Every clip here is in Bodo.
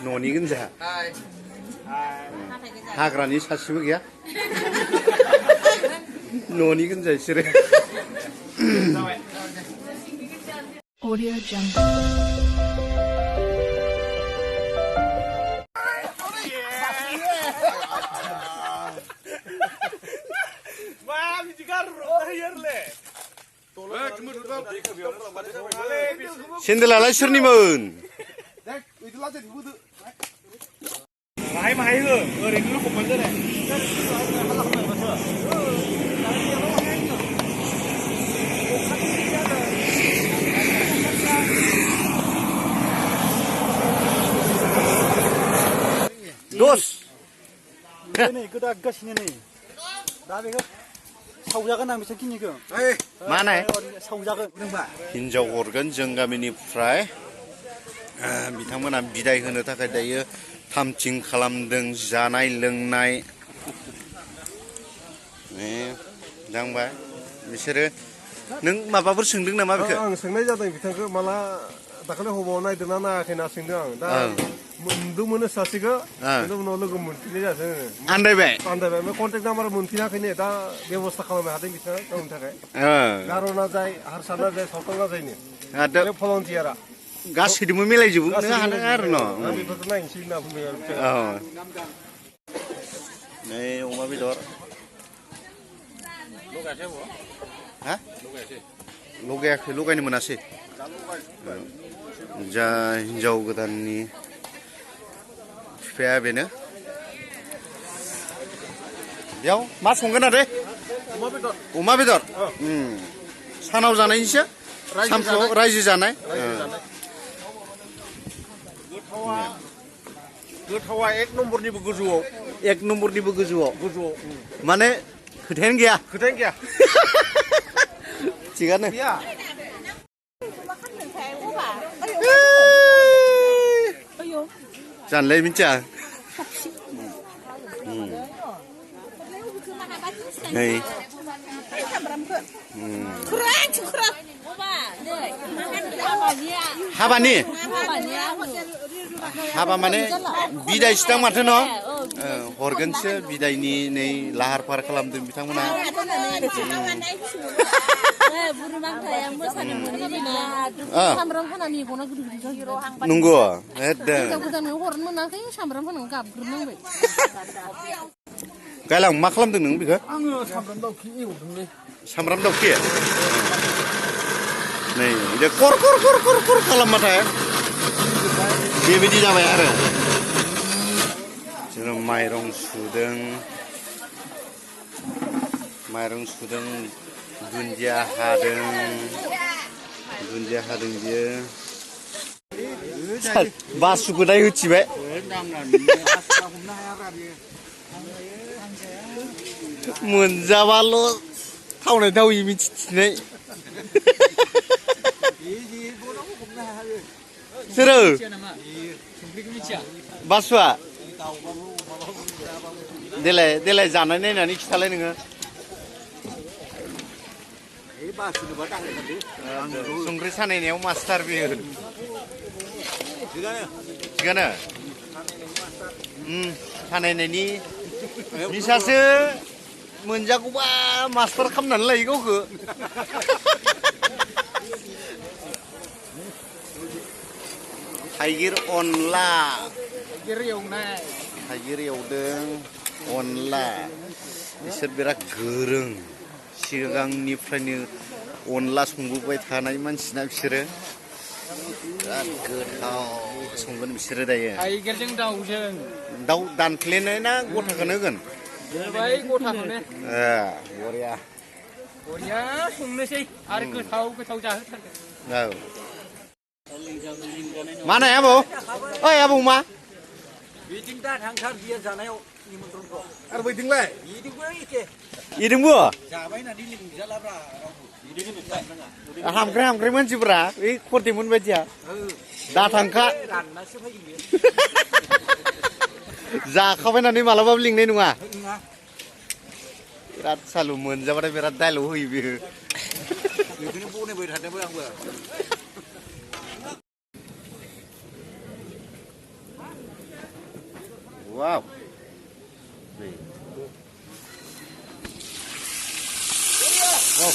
न'नि गोनजा हाग्रानि सासेबो गैया न'नि गोनजा बिसोरो Audio Jungle. 샌들라लाय सोरनिमोन? माहाय माहाय हो ओरैनो लखबमोन जादों दस नै गोदागासिनो नै दा बेखौ सावजागोन आं बिसोर खिनिखौ मानाय सावजागोन हिनजाव हरगोन जों गामिनिफ्राय बिथांमोना बिदाय होनो थाखाय दायो थामथिं खालामदों जानाय लोंनाय जांबाय बिसोरो नों माबाफोर सोंदों नामा बेखौ आं सोंनाय जादों बिथांखौ माला दाखालि हबाव नायदोंना नायाखै होनना सोंदों आं दा मोनदोंमोन सासेखौ बेनि उनाव लोगो मोनफिननाय जादों आन्दायबाय ओमफ्राय कन्टेक्ट नाम्बार मोनफिनाखैनो दा बेब'स्था खालामनो हादों बिथाङा गावनि थाखाय गार'ना जाय हारसाना जाय सावथालना जायनो बे भलन्टियारा गासैजोंबो मिलायजोबो नों हानो आरो न' बेफोरखौ नायनोसै होनना बुंबाय नै अमा बेदर हा लगायाखै लगायनो मोनासै जा हिनजाव गोदाननि बिफाया बेनो बेयाव मा संगोन आरो अमा बेदर सानाव जानायनिसो सानफ्राव रायजो जानाय गोथावा एक नम्बरनिबो गोजौआव माने खोथायानो गैया थिगानो जानलाय मिथिया नै हाबानि हाबा माने बिदाय सिथां माथो न' हरगोनसो बिदायनि नै लाहार फाहार खालामदों बिथांमोना नंगौ गायलां मा खालामदों नों बेखौ आङो सामब्राम दावखि एवदोंलै सामब्राम दावखि नै बिदि कर कर कर कर कर खालामबाथाय बेबायदि जाबाय आरो जों माइरं सुदों दुन्दिया हादों बियो बासुखौ दाय होथिबाय मोनजाबाल' थावनाय थावि मिथिथिनाय सोरो बासुआ देलाय जानाय नायनानै खिथालाय नोङो संख्रि सानायनायाव मास्टार बेयो थिगानो सानायनायनि निसासो मोनजागौबा मास्टार खालामनानै लायो गावखौ थाइगिर अनला थाइगिर एवदों अनला बिसोर बिराद गोरों सिगांनिफ्रायनो अनला संबोबाय थानाय मानसिना बिसोरो बिराद गोथाव संगोन बिसोरो दायो थाइगिरजों दाउजों दाउ दानफ्लेनाय ना गथाखौनो होगोन गथाखौनो बरिया संनोसै आरो गोथाव जाहोथारगोन औ मा नाय आबौ ओइ आबौ मा बिदिं दा थांथार बियो जानायाव निमन्त्रनखौ आरो बैथिंलाय इदोंबो जाबाय होननानै लिंजालाब्रा हामख्रे मानसिफोरा बे खरथेमोन बायदिया दा थांखा राननासो फैगोन बियो जाखाबाय होननानै मालाबाबो लिंनाय नङा बिराद सालु मोनजाबाथाय बिराद डायलग होयो बेयो बेखौनो बनायबाय थादोंमोन आंबो Wow. Wow.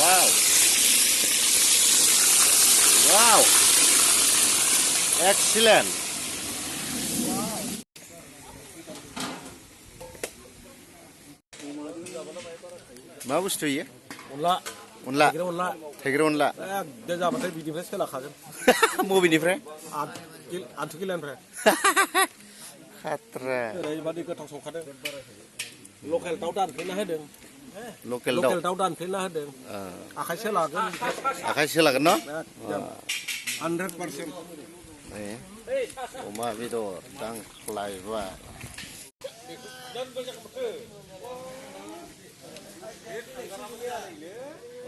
Wow. Wow. Excellent. मा बुस्थु इयो? अनला अनला अनला थाइगिर अनला दे जाबाथाय बिनिफ्राय सोलाखागोन बबेनिफ्राय? आन्थु किलानिफ्राय खात्रा ओरैबादि गोथाव संखादों लकेल दाउ दानफ्लेना होदों लकेल दाउ दानफ्लेना होदों आखाइ सोलागोन आखाइ सोलागोन न' 100% अमा बेदर दांख्लायबाय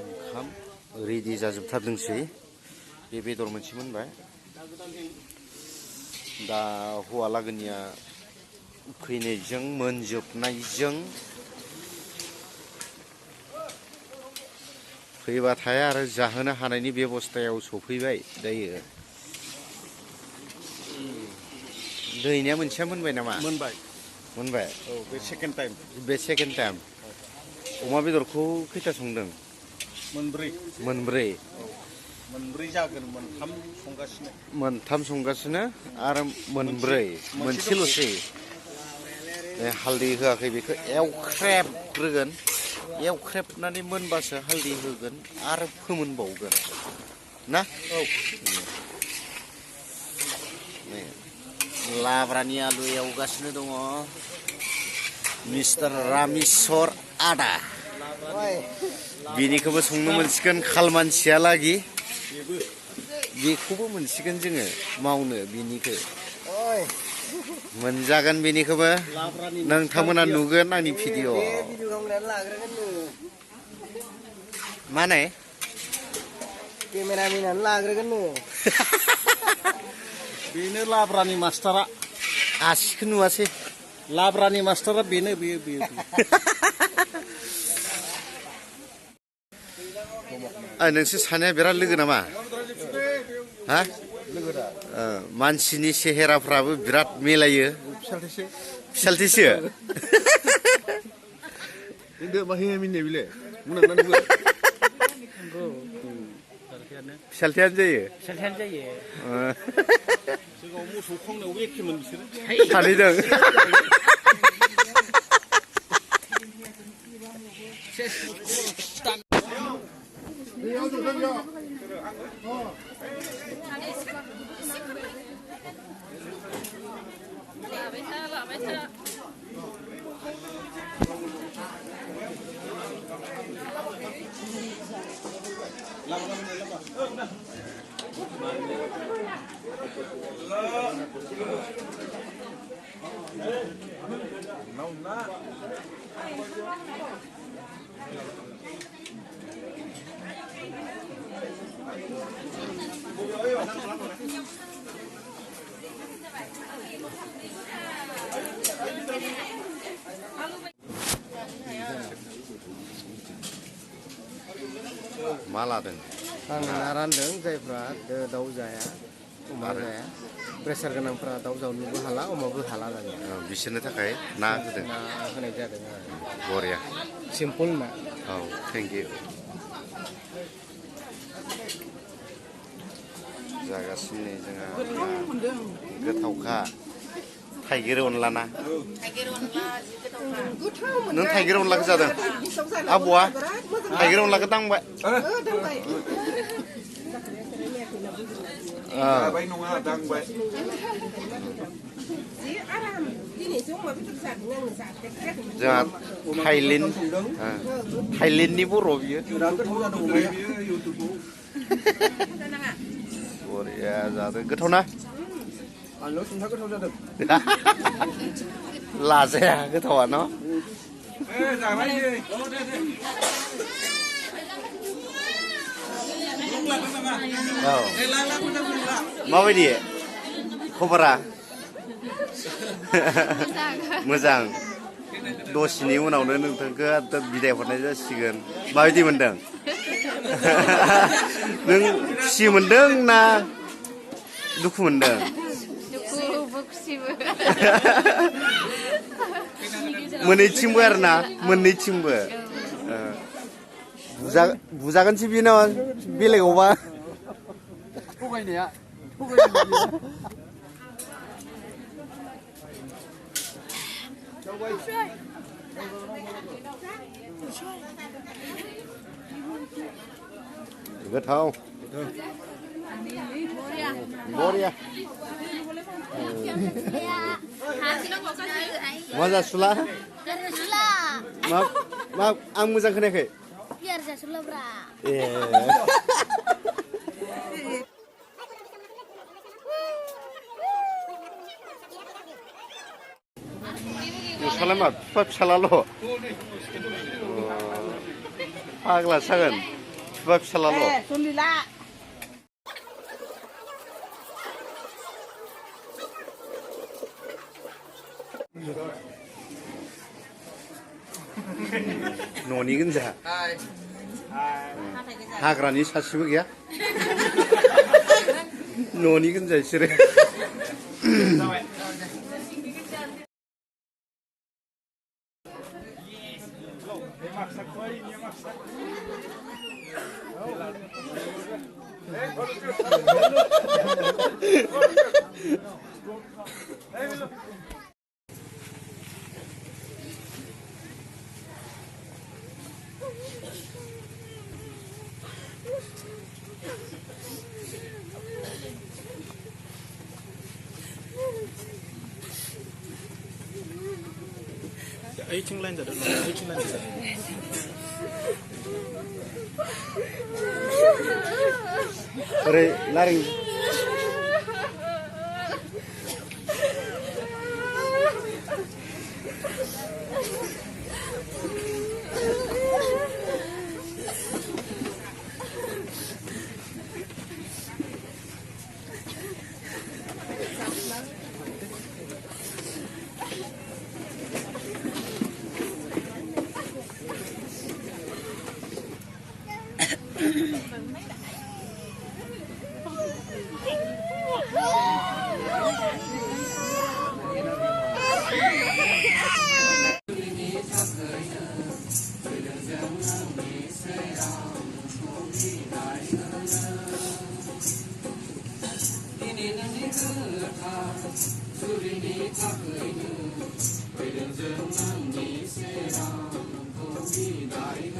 ओंखाम रेडि जाजोबथारदोंसै बे बेदर मोनसे मोनबाय दा हौवा लागोनिया फैनायजों मोनजोबनायजों फैबाथाय आरो जाहोनो हानायनि बेबस्थायाव सफैबाय दायो दैनिया मोनसेया मोनबाय नामा? मोनबाय मोनबाय औ बे सेकेन्ड टाइम अमा बेदरखौ खैथा संदों? मोनब्रै जागोन मोनथाम संगासिनो आरो मोनब्रै मोनसेल'सै हालदै होआखै बेखौ एवख्रेबग्रोगोन एवख्रेबनानै मोनबासो हालदै होगोन आरो फोमोनबावगोन ना? औ लाब्रानि आलु एवगासिनो दङ मिस्टार रामेस्वर आदा बेनिखौबो संनो मोनसिगोन खालमानसियालागि बेखौबो मोनसिगोन जोङो मावनो बिनिखौ मोनजागोन बेनिखौबो नोंथांमोना नुगोन आंनि भिडिअ माने केमेरामेनानो लाग्रोगोन नो बेनो लाब्रानि मास्टारा आसिखौ नुवासै लाब्रानि मास्टारा बेनो बेयो नोंसोर सानैया बिराद लोगो नामा? हा मानसिनि सेहेराफ्राबो बिराद मिलायो फिसालथैसो फिसालथैयानो जायो सिगाङाव मोसौ खावनायावबो एखेमोन बिसोरो सानैजों मा लादों? आं ना रानदों जायफ्रा दाउ जाया अमा जाया प्रेसार गोनांफ्रा दाउ जावनोबो हाला अमाबो हाला दानिया बिसोरनो थाखाय ना होदों ना होनाय जादों बरिया सिम्पोल ना औ थेंक इउ जागासिनो जोंहा गोथावखा थाइगिर अनला ना नों थाइगिर अनलाखौ जादों आब'आ थाइगिर अनलाखौ दांबाय जोंहा थाइलेण्डनि बर' बियो बरिया जादों गोथाव ना आलु सुंथा गोथाव जादों लाजाया गोथावा न' औ माबायदि खबरा मोजां दसेनि उनावनो नोंथांखौ बिदाय हरनाय जासिगोन माबायदि मोनदों नों खुसि मोनदों ना दुखु मोनदों दुखुबो खुसिबो मोननैथिंबो आरोना मोननैथिंबो बुजागोनसो बेनाव बेलेगावबा थगायनाया गोथाव बरिया मा जासुला मा आं मोजां खोनायाखै ए नोंस्रालाय मा बिफा फिसालाल' फाग्ला जागोन बिफा फिसालाल' न'नि गोनजा हाग्रानि सासेबो गैया न'नि गोनजा बिसोरो Eighteen lines ada, 18 lines. ओरै लारिं bidai